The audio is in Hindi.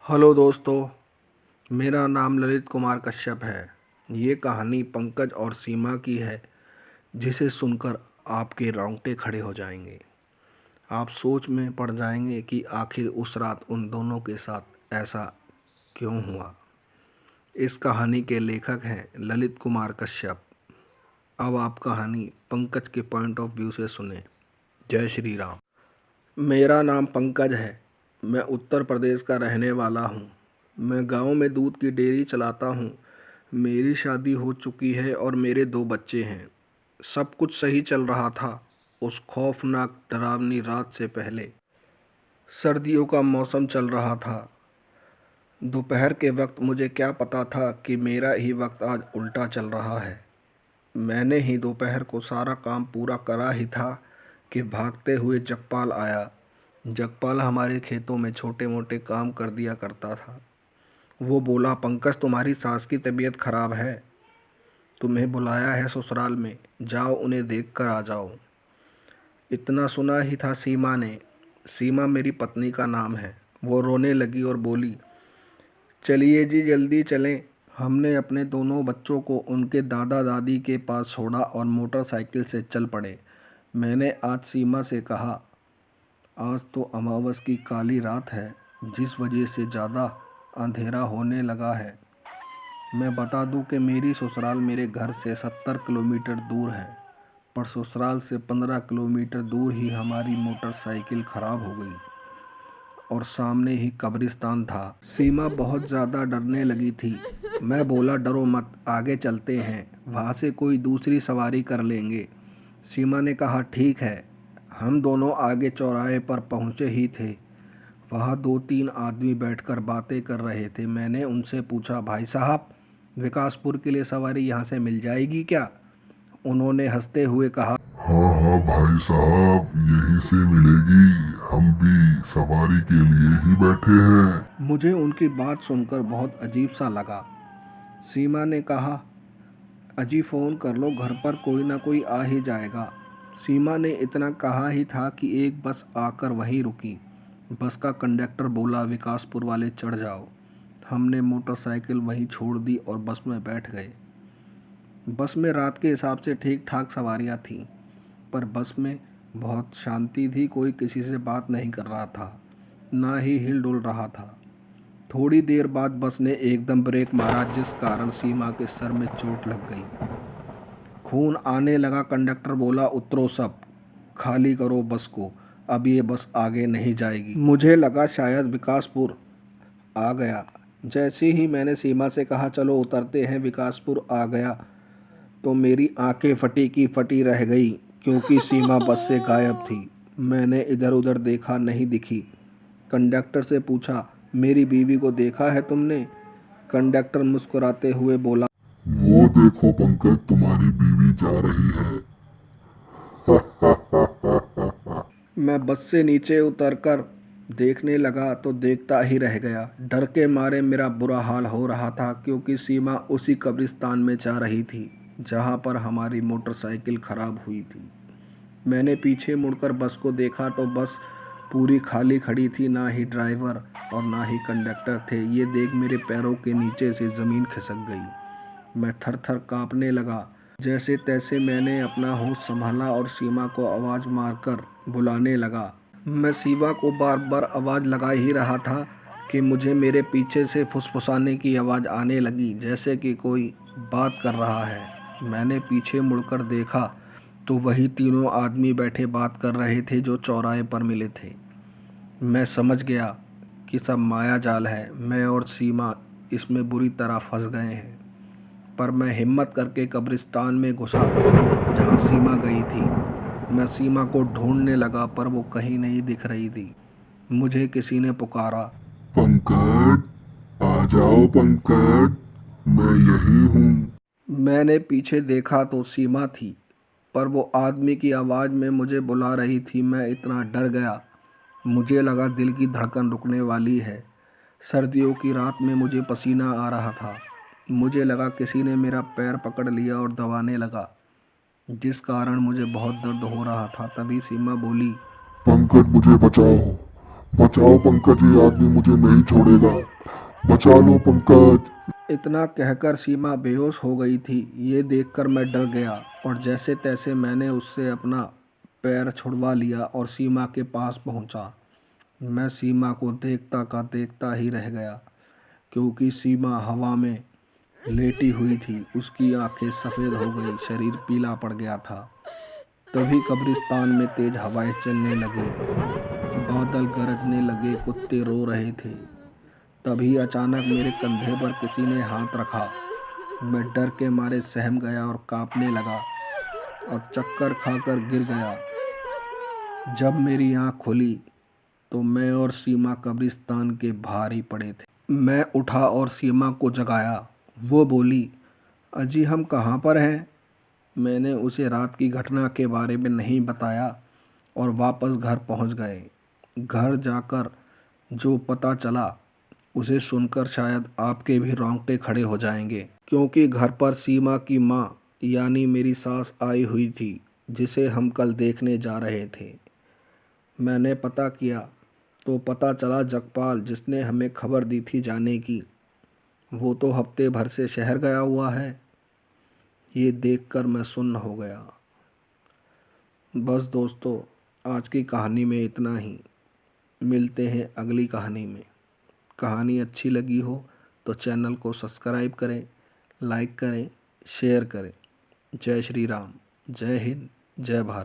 हेलो दोस्तों, मेरा नाम ललित कुमार कश्यप है। ये कहानी पंकज और सीमा की है, जिसे सुनकर आपके रोंगटे खड़े हो जाएंगे। आप सोच में पड़ जाएंगे कि आखिर उस रात उन दोनों के साथ ऐसा क्यों हुआ। इस कहानी के लेखक हैं ललित कुमार कश्यप। अब आप कहानी पंकज के पॉइंट ऑफ व्यू से सुने। जय श्री राम। मेरा नाम पंकज है। मैं उत्तर प्रदेश का रहने वाला हूँ। मैं गांव में दूध की डेयरी चलाता हूँ। मेरी शादी हो चुकी है और मेरे 2 बच्चे हैं। सब कुछ सही चल रहा था उस खौफनाक डरावनी रात से पहले। सर्दियों का मौसम चल रहा था। दोपहर के वक्त मुझे क्या पता था कि मेरा ही वक्त आज उल्टा चल रहा है। मैंने ही दोपहर को सारा काम पूरा करा ही था कि भागते हुए जगपाल आया। जगपाल हमारे खेतों में छोटे मोटे काम कर दिया करता था। वो बोला, पंकज तुम्हारी सास की तबीयत खराब है, तुम्हें बुलाया है ससुराल में, जाओ उन्हें देख कर आ जाओ। इतना सुना ही था सीमा ने। सीमा मेरी पत्नी का नाम है। वो रोने लगी और बोली, चलिए जी जल्दी चलें। हमने अपने दोनों बच्चों को उनके दादा दादी के पास छोड़ा और मोटरसाइकिल से चल पड़े। मैंने आज सीमा से कहा, आज तो अमावस की काली रात है, जिस वजह से ज़्यादा अंधेरा होने लगा है। मैं बता दूं कि मेरी ससुराल मेरे घर से 70 किलोमीटर दूर है, पर ससुराल से 15 किलोमीटर दूर ही हमारी मोटरसाइकिल ख़राब हो गई और सामने ही कब्रिस्तान था। सीमा बहुत ज़्यादा डरने लगी थी। मैं बोला, डरो मत, आगे चलते हैं, वहाँ से कोई दूसरी सवारी कर लेंगे। सीमा ने कहा, ठीक है। हम दोनों आगे चौराहे पर पहुँचे ही थे। वहाँ 2-3 आदमी बैठकर बातें कर रहे थे। मैंने उनसे पूछा, भाई साहब, विकासपुर के लिए सवारी यहाँ से मिल जाएगी क्या? उन्होंने हंसते हुए कहा, हाँ हाँ भाई साहब, यहीं से मिलेगी। हम भी सवारी के लिए ही बैठे हैं। मुझे उनकी बात सुनकर बहुत अजीब सा लगा। सीमा ने कहा, अजी फ़ोन कर लो, घर पर कोई ना कोई आ ही जाएगा। सीमा ने इतना कहा ही था कि एक बस आकर वहीं रुकी। बस का कंडक्टर बोला, विकासपुर वाले चढ़ जाओ। हमने मोटरसाइकिल वहीं छोड़ दी और बस में बैठ गए। बस में रात के हिसाब से ठीक ठाक सवारियां थीं, पर बस में बहुत शांति थी। कोई किसी से बात नहीं कर रहा था, ना ही हिल डुल रहा था। थोड़ी देर बाद बस ने एकदम ब्रेक मारा, जिस कारण सीमा के सर में चोट लग गई। खून आने लगा। कंडक्टर बोला, उतरो सब, खाली करो बस को, अब ये बस आगे नहीं जाएगी। मुझे लगा शायद विकासपुर आ गया। जैसे ही मैंने सीमा से कहा, चलो उतरते हैं, विकासपुर आ गया, तो मेरी आंखें फटी की फटी रह गई, क्योंकि सीमा बस से गायब थी। मैंने इधर उधर देखा, नहीं दिखी। कंडक्टर से पूछा, मेरी बीवी को देखा है तुमने? कंडक्टर मुस्कुराते हुए बोला, वो देखो पंकज, तुम्हारी बीवी जा रही है। मैं बस से नीचे उतरकर देखने लगा तो देखता ही रह गया। डर के मारे मेरा बुरा हाल हो रहा था, क्योंकि सीमा उसी कब्रिस्तान में जा रही थी जहाँ पर हमारी मोटरसाइकिल ख़राब हुई थी। मैंने पीछे मुड़कर बस को देखा तो बस पूरी खाली खड़ी थी। ना ही ड्राइवर और ना ही कंडक्टर थे। ये देख मेरे पैरों के नीचे से ज़मीन खिसक गई। मैं थर थर काँपने लगा। जैसे तैसे मैंने अपना होश संभाला और सीमा को आवाज़ मारकर बुलाने लगा। मैं सीमा को बार बार आवाज़ लगा ही रहा था कि मुझे मेरे पीछे से फुसफुसाने की आवाज़ आने लगी, जैसे कि कोई बात कर रहा है। मैंने पीछे मुड़कर देखा तो वही तीनों आदमी बैठे बात कर रहे थे जो चौराहे पर मिले थे। मैं समझ गया कि सब माया जाल है। मैं और सीमा इसमें बुरी तरह फंस गए हैं। पर मैं हिम्मत करके कब्रिस्तान में घुसा जहाँ सीमा गई थी। मैं सीमा को ढूंढने लगा, पर वो कहीं नहीं दिख रही थी। मुझे किसी ने पुकारा, पंकज, आ जाओ पंकज, मैं यही हूँ। मैंने पीछे देखा तो सीमा थी, पर वो आदमी की आवाज़ में मुझे बुला रही थी। मैं इतना डर गया, मुझे लगा दिल की धड़कन रुकने वाली है। सर्दियों की रात में मुझे पसीना आ रहा था। मुझे लगा किसी ने मेरा पैर पकड़ लिया और दबाने लगा, जिस कारण मुझे बहुत दर्द हो रहा था। तभी सीमा बोली, पंकज मुझे बचाओ, बचाओ पंकज, ये आदमी मुझे नहीं छोड़ेगा। बचा लो पंकज। इतना कहकर सीमा बेहोश हो गई थी। ये देखकर मैं डर गया और जैसे तैसे मैंने उससे अपना पैर छुड़वा लिया और सीमा के पास पहुंचा। मैं सीमा को देखता का देखता ही रह गया, क्योंकि सीमा हवा में लेटी हुई थी। उसकी आंखें सफ़ेद हो गई, शरीर पीला पड़ गया था। तभी कब्रिस्तान में तेज हवाएं चलने लगी, बादल गरजने लगे, कुत्ते रो रहे थे। तभी अचानक मेरे कंधे पर किसी ने हाथ रखा। मैं डर के मारे सहम गया और कांपने लगा और चक्कर खाकर गिर गया। जब मेरी आंख खुली तो मैं और सीमा कब्रिस्तान के बाहर ही पड़े थे। मैं उठा और सीमा को जगाया। वो बोली, अजी हम कहाँ पर हैं? मैंने उसे रात की घटना के बारे में नहीं बताया और वापस घर पहुंच गए। घर जाकर जो पता चला उसे सुनकर शायद आपके भी रोंगटे खड़े हो जाएंगे, क्योंकि घर पर सीमा की माँ यानी मेरी सास आई हुई थी, जिसे हम कल देखने जा रहे थे। मैंने पता किया तो पता चला जगपाल, जिसने हमें खबर दी थी जाने की, वो तो हफ्ते भर से शहर गया हुआ है। ये देखकर मैं सुन्न हो गया। बस दोस्तों, आज की कहानी में इतना ही। मिलते हैं अगली कहानी में। कहानी अच्छी लगी हो तो चैनल को सब्सक्राइब करें, लाइक करें, शेयर करें। जय श्री राम, जय हिंद, जय भारत।